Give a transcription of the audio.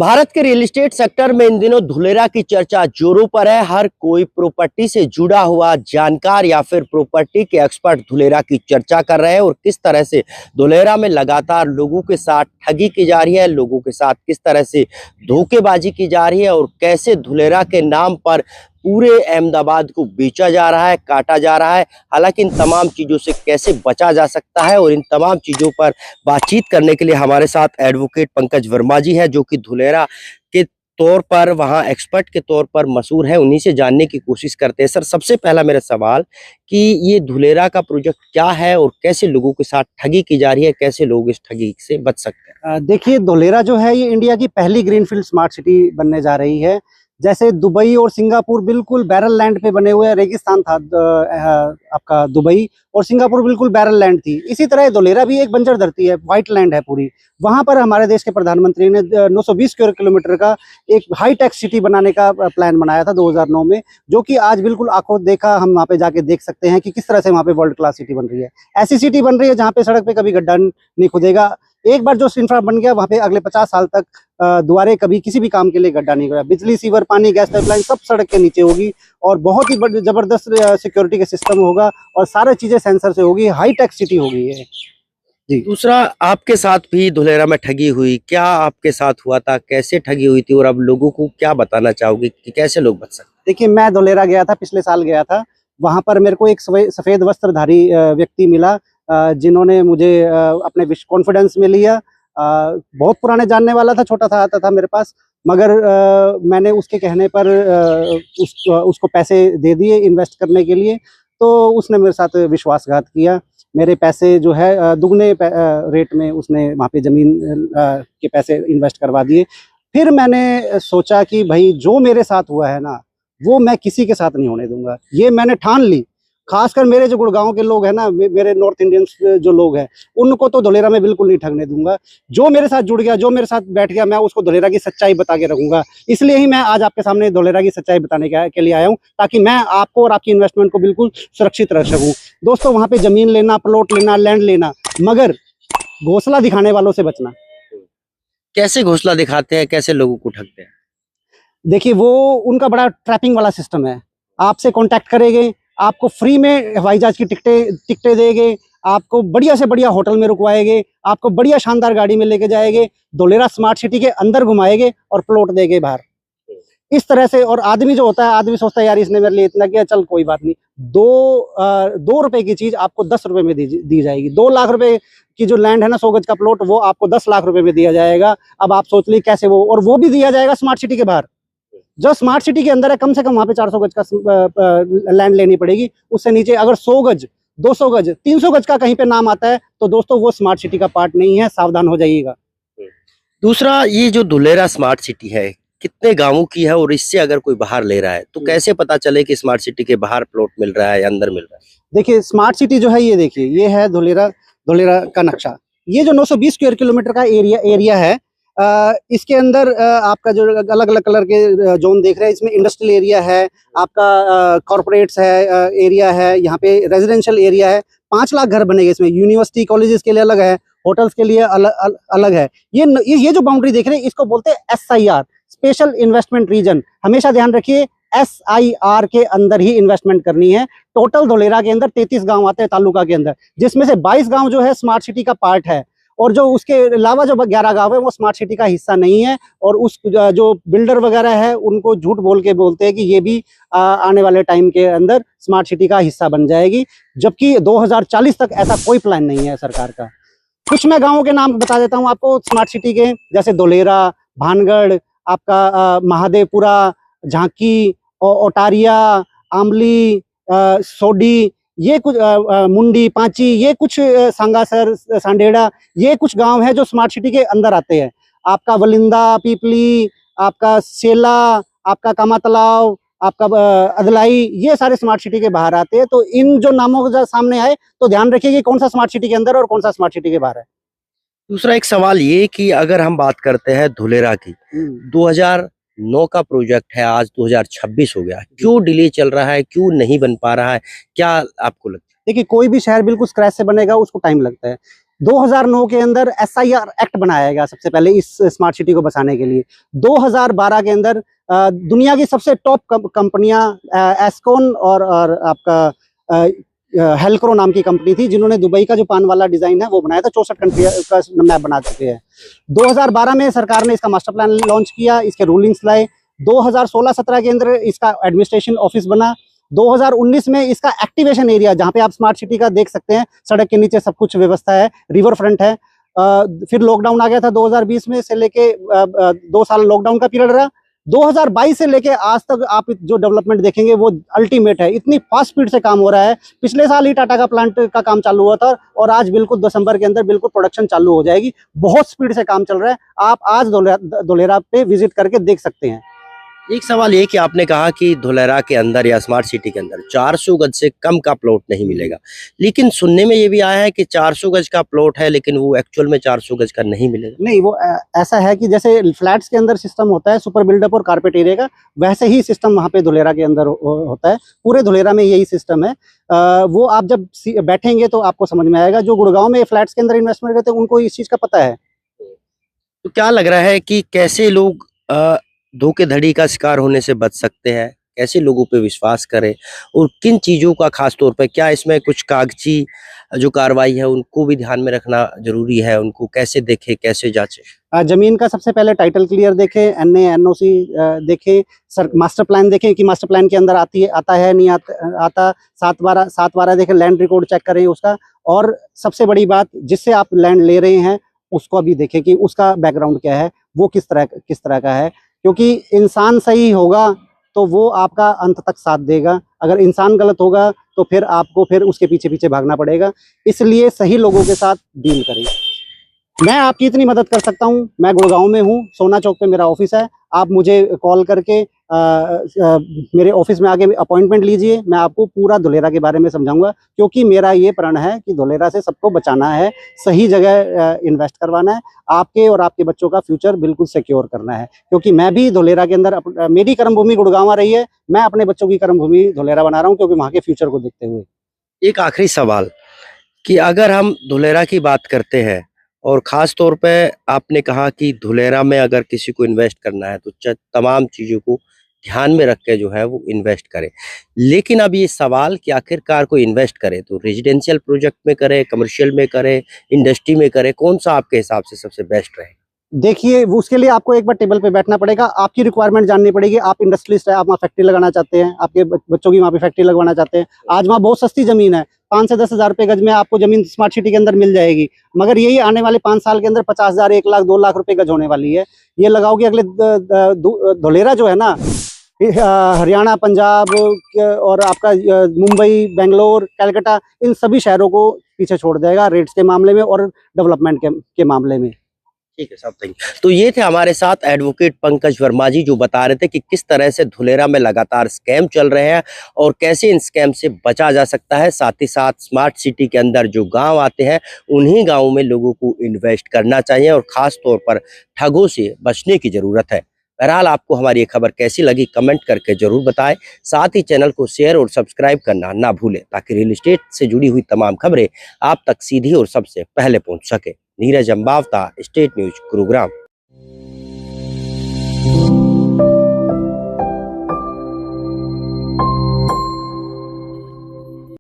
भारत के real estate sector में इन दिनों धुलेरा की चर्चा जोरों पर है। हर कोई प्रॉपर्टी से जुड़ा हुआ जानकार या फिर प्रॉपर्टी के एक्सपर्ट धुलेरा की चर्चा कर रहे हैं और किस तरह से धुलेरा में लगातार लोगों के साथ ठगी की जा रही है, लोगों के साथ किस तरह से धोखेबाजी की जा रही है और कैसे धुलेरा के नाम पर पूरे अहमदाबाद को बेचा जा रहा है, काटा जा रहा है। हालांकि इन तमाम चीज़ों से कैसे बचा जा सकता है और इन तमाम चीज़ों पर बातचीत करने के लिए हमारे साथ एडवोकेट पंकज वर्मा जी है, जो कि धुलेरा के तौर पर वहाँ एक्सपर्ट के तौर पर मशहूर है। उन्हीं से जानने की कोशिश करते हैं। सर, सबसे पहला मेरा सवाल कि ये धुलेरा का प्रोजेक्ट क्या है और कैसे लोगों के साथ ठगी की जा रही है, कैसे लोग इस ठगी से बच सकते हैं? देखिए, धुलेरा जो है ये इंडिया की पहली ग्रीनफील्ड स्मार्ट सिटी बनने जा रही है। जैसे दुबई और सिंगापुर बिल्कुल बैरल लैंड पे बने हुए रेगिस्तान था आपका दुबई, और सिंगापुर बिल्कुल बैरल लैंड थी। इसी तरह धुलेरा भी एक बंजर धरती है, व्हाइट लैंड है पूरी। वहां पर हमारे देश के प्रधानमंत्री ने 920 स्क्वायर किलोमीटर का एक हाई टेक सिटी बनाने का प्लान बनाया था 2009 में, जो कि आज बिल्कुल आंखों देखा हम वहाँ पे जाके देख सकते हैं कि किस तरह से वहाँ पे वर्ल्ड क्लास सिटी बन रही है। ऐसी सिटी बन रही है जहाँ पे सड़क पे कभी गड्ढा नहीं खुदेगा। एक बार जो इंफ्रा बन गया वहाँ पे अगले 50 साल तक दोबारा कभी किसी भी काम के लिए गड्ढा नहीं होगा। बिजली, सीवर, पानी, गैस पाइपलाइन सब सड़क के नीचे होगी और बहुत ही जबरदस्त सिक्योरिटी का सिस्टम होगा और सारी चीजें सेंसर से होगी। हाई टेक सिटी होगी ये जी। दूसरा, आपके साथ भी धुलेरा में ठगी हुई, क्या आपके साथ हुआ था, कैसे ठगी हुई थी और अब लोगों को क्या बताना चाहोगे कि कैसे लोग बच सकते? देखिए, मैं धुलेरा गया था, पिछले साल गया था। वहां पर मेरे को एक सफेद वस्त्रधारी व्यक्ति मिला, जिन्होंने मुझे अपने कॉन्फिडेंस में लिया। बहुत पुराने जानने वाला था, छोटा था, आता था मेरे पास, मगर मैंने उसके कहने पर उसको पैसे दे दिए इन्वेस्ट करने के लिए। तो उसने मेरे साथ विश्वासघात किया। मेरे पैसे जो है दुगने रेट में उसने वहाँ पे ज़मीन के पैसे इन्वेस्ट करवा दिए। फिर मैंने सोचा कि भाई जो मेरे साथ हुआ है ना, वो मैं किसी के साथ नहीं होने दूंगा। ये मैंने ठान ली। खासकर मेरे जो गुड़गांव के लोग हैं ना, मेरे नॉर्थ इंडियंस जो लोग हैं, उनको तो धुलेरा में बिल्कुल नहीं ठगने दूंगा। जो मेरे साथ जुड़ गया, जो मेरे साथ बैठ गया, मैं उसको धुलेरा की सच्चाई बता के रखूंगा। इसलिए ही मैं आज आपके सामने धुलेरा की सच्चाई बताने के लिए आया हूँ, ताकि मैं आपको और आपकी इन्वेस्टमेंट को बिल्कुल सुरक्षित रख सकूँ। दोस्तों, वहाँ पे जमीन लेना, प्लॉट लेना, लैंड लेना, मगर घोंसला दिखाने वालों से बचना। कैसे घोंसला दिखाते हैं, कैसे लोगों को ठगते हैं? देखिए, वो उनका बड़ा ट्रैपिंग वाला सिस्टम है। आपसे कांटेक्ट करेंगे, आपको फ्री में हवाई जहाज की टिकटें देंगे, आपको बढ़िया से बढ़िया होटल में रुकवाएंगे, आपको बढ़िया शानदार गाड़ी में लेके जाएंगे, धुलेरा स्मार्ट सिटी के अंदर घुमाएंगे और प्लॉट देंगे बाहर। इस तरह से। और आदमी जो होता है, आदमी सोचता है यार इसने मेरे लिए इतना किया, चल कोई बात नहीं। 2 रुपए की चीज आपको 10 रुपए में दी जाएगी। 2 लाख रुपए की जो लैंड है ना, 100 गज का प्लॉट, वो आपको 10 लाख रुपए में दिया जाएगा। अब आप सोच ली कैसे वो, और वो भी दिया जाएगा स्मार्ट सिटी के बाहर। जो स्मार्ट सिटी के अंदर है, कम से कम वहाँ पे 400 गज का लैंड लेनी पड़ेगी। उससे नीचे अगर 100 गज, 200 गज, 300 गज का कहीं पे नाम आता है, तो दोस्तों वो स्मार्ट सिटी का पार्ट नहीं है, सावधान हो जाइएगा। दूसरा, ये जो धुलेरा स्मार्ट सिटी है, कितने गांवों की है और इससे अगर कोई बाहर ले रहा है तो कैसे पता चले कि स्मार्ट सिटी के बाहर प्लॉट मिल रहा है या अंदर मिल रहा है? देखिए, स्मार्ट सिटी जो है, ये देखिए, ये है धुलेरा का नक्शा। ये जो 920 स्क्वायर किलोमीटर का एरिया है, इसके अंदर आपका जो अलग अलग कलर के जोन देख रहे हैं, इसमें इंडस्ट्रियल एरिया है, आपका कॉर्पोरेट्स है, एरिया है, यहाँ पे रेजिडेंशियल एरिया है। 5 लाख घर बनेंगे इसमें। यूनिवर्सिटी, कॉलेजेस के लिए अलग है, होटल्स के लिए अलग है। ये जो बाउंड्री देख रहे हैं, इसको बोलते हैं SIR, स्पेशल इन्वेस्टमेंट रीजन। हमेशा ध्यान रखिए, SIR के अंदर ही इन्वेस्टमेंट करनी है। टोटल धुलेरा के अंदर 33 गांव आते हैं तालुका के अंदर, जिसमें से 22 गांव जो है स्मार्ट सिटी का पार्ट है, और जो उसके अलावा जो 11 गांव है वो स्मार्ट सिटी का हिस्सा नहीं है। और उस जो बिल्डर वगैरह है, उनको झूठ बोलते हैं कि ये भी आने वाले टाइम के अंदर स्मार्ट सिटी का हिस्सा बन जाएगी, जबकि 2040 तक ऐसा कोई प्लान नहीं है सरकार का। कुछ मैं गाँवों के नाम बता देता हूँ आपको स्मार्ट सिटी के, जैसे धुलेरा, भानगढ़, आपका महादेवपुरा, झांकी, ओटारिया, आमली, सोडी, ये कुछ मुंडी, पांची, ये कुछ सांगासर, सांडेड़ा, ये कुछ गांव है जो स्मार्ट सिटी के अंदर आते हैं। आपका वलिंदा, पीपली, आपका सेला, आपका कामा तालाब, आपका अदलाई, ये सारे स्मार्ट सिटी के बाहर आते हैं। तो इन जो नामों के सामने आए तो ध्यान रखिए कि कौन सा स्मार्ट सिटी के अंदर और कौन सा स्मार्ट सिटी के बाहर है। दूसरा एक सवाल ये कि अगर हम बात करते हैं धुलेरा की, 2009 का प्रोजेक्ट है, आज 2026 हो गया, क्यों डिले चल रहा है, क्यों नहीं बन पा रहा है, क्या आपको लगता है? देखिए, कोई भी शहर बिल्कुल स्क्रैच से बनेगा, उसको टाइम लगता है। 2009 के अंदर SIR एक्ट बनाया गया सबसे पहले इस स्मार्ट सिटी को बसाने के लिए। 2012 के अंदर दुनिया की सबसे टॉप कंपनियां एस्कॉन और आपका हेल्क्रो नाम की कंपनी थी, जिन्होंने दुबई का जो पान वाला डिजाइन है वो बनाया था। 64 कंट्री का मैप बना चुके हैं। 2012 में सरकार ने इसका मास्टर प्लान लॉन्च किया, इसके रूलिंग्स लाए। 2016-17 के अंदर इसका एडमिनिस्ट्रेशन ऑफिस बना। 2019 में इसका एक्टिवेशन एरिया, जहाँ पे आप स्मार्ट सिटी का देख सकते हैं, सड़क के नीचे सब कुछ व्यवस्था है, रिवर फ्रंट है। फिर लॉकडाउन आ गया था 2020 में, से लेके 2 साल लॉकडाउन का पीरियड रहा। 2022 से लेके आज तक आप जो डेवलपमेंट देखेंगे वो अल्टीमेट है। इतनी फास्ट स्पीड से काम हो रहा है। पिछले साल ही टाटा का प्लांट का काम चालू हुआ था और आज बिल्कुल दिसंबर के अंदर बिल्कुल प्रोडक्शन चालू हो जाएगी। बहुत स्पीड से काम चल रहा है। आप आज धोलेरा पे विजिट करके देख सकते हैं। एक सवाल ये कि आपने कहा कि धोलेरा के अंदर या स्मार्ट सिटी के अंदर 400 गज से कम का प्लॉट नहीं मिलेगा, लेकिन सुनने में ये भी आया है कि 400 गज का प्लॉट है, लेकिन वो एक्चुअल में 400 गज का नहीं मिलेगा। नहीं, वो ऐसा है कि जैसे फ्लैट्स के अंदर सिस्टम होता है सुपर बिल्डअप और कारपेट एरिया का, वैसे ही सिस्टम वहाँ पे धोलेरा के अंदर होता है। पूरे धोलेरा में यही सिस्टम है। वो आप जब बैठेंगे तो आपको समझ में आएगा। जो गुड़गांव में फ्लैट्स के अंदर इन्वेस्टमेंट करते हैं उनको इस चीज का पता है। तो क्या लग रहा है कि कैसे लोग धोखेधड़ी का शिकार होने से बच सकते हैं, कैसे लोगों पे विश्वास करें, और किन चीज़ों का खास तौर पर, क्या इसमें कुछ कागजी जो कार्रवाई है उनको भी ध्यान में रखना जरूरी है, उनको कैसे देखें, कैसे जांचें? जमीन का सबसे पहले टाइटल क्लियर देखें, NA NOC देखें, मास्टर प्लान देखें कि मास्टर प्लान के अंदर आता है नहीं आता। 7/12 देखें, लैंड रिकॉर्ड चेक करें उसका। और सबसे बड़ी बात, जिससे आप लैंड ले रहे हैं उसको भी देखें कि उसका बैकग्राउंड क्या है, वो किस तरह का है। क्योंकि इंसान सही होगा तो वो आपका अंत तक साथ देगा। अगर इंसान गलत होगा तो फिर आपको उसके पीछे भागना पड़ेगा। इसलिए सही लोगों के साथ डील करें। मैं आपकी इतनी मदद कर सकता हूं। मैं गुड़गांव में हूं, सोना चौक पे मेरा ऑफिस है। आप मुझे कॉल करके मेरे ऑफिस में आके अपॉइंटमेंट लीजिए। मैं आपको पूरा धोलेरा के बारे में समझाऊंगा, क्योंकि मेरा ये प्रण है कि धोलेरा से सबको बचाना है, सही जगह इन्वेस्ट करवाना है, आपके और आपके बच्चों का फ्यूचर बिल्कुल सिक्योर करना है। क्योंकि मैं भी धोलेरा के अंदर, मेरी कर्मभूमि गुड़गांव रही है, मैं अपने बच्चों की कर्मभूमि धोलेरा बना रहा हूँ, क्योंकि वहाँ के फ्यूचर को देखते हुए। एक आखिरी सवाल कि अगर हम धोलेरा की बात करते हैं, और ख़ास तौर पे आपने कहा कि धोलेरा में अगर किसी को इन्वेस्ट करना है तो तमाम चीज़ों को ध्यान में रख के जो है वो इन्वेस्ट करे, लेकिन अब ये सवाल कि आखिरकार कोई इन्वेस्ट करे तो रेजिडेंशियल प्रोजेक्ट में करे, कमर्शियल में करे, इंडस्ट्री में करे, कौन सा आपके हिसाब से सबसे बेस्ट रहे? देखिए, उसके लिए आपको एक बार टेबल पे बैठना पड़ेगा, आपकी रिक्वायरमेंट जाननी पड़ेगी। आप इंडस्ट्रियलिस्ट है, आप वहाँ फैक्ट्री लगाना चाहते हैं, आपके बच्चों की वहाँ पे फैक्ट्री लगवाना चाहते हैं। आज वहाँ बहुत सस्ती जमीन है, 5 से 10 हज़ार रुपये गज में आपको जमीन स्मार्ट सिटी के अंदर मिल जाएगी। मगर यही आने वाले 5 साल के अंदर 50,000, 1 लाख, 2 लाख रुपए गज होने वाली है। ये लगाओगे अगले धोलेरा जो है ना, हरियाणा, पंजाब और आपका मुंबई, बेंगलोर, कलकत्ता, इन सभी शहरों को पीछे छोड़ देगा रेट्स के मामले में और डेवलपमेंट के मामले में। ठीक है साहब, थैंक यू। तो ये थे हमारे साथ एडवोकेट पंकज वर्मा जी, जो बता रहे थे कि किस तरह से धोलेरा में लगातार स्कैम चल रहे हैं और कैसे इन स्कैम से बचा जा सकता है। साथ ही साथ स्मार्ट सिटी के अंदर जो गांव आते हैं उन्हीं गांवों में लोगों को इन्वेस्ट करना चाहिए और खास तौर पर ठगों से बचने की जरूरत है। बहरहाल, आपको हमारी ये खबर कैसी लगी कमेंट करके जरूर बताएं। साथ ही चैनल को शेयर और सब्सक्राइब करना ना भूलें, ताकि रियल एस्टेट से जुड़ी हुई तमाम खबरें आप तक सीधी और सबसे पहले पहुंच सके। Neeraj Ambawata, state news, Gurugram.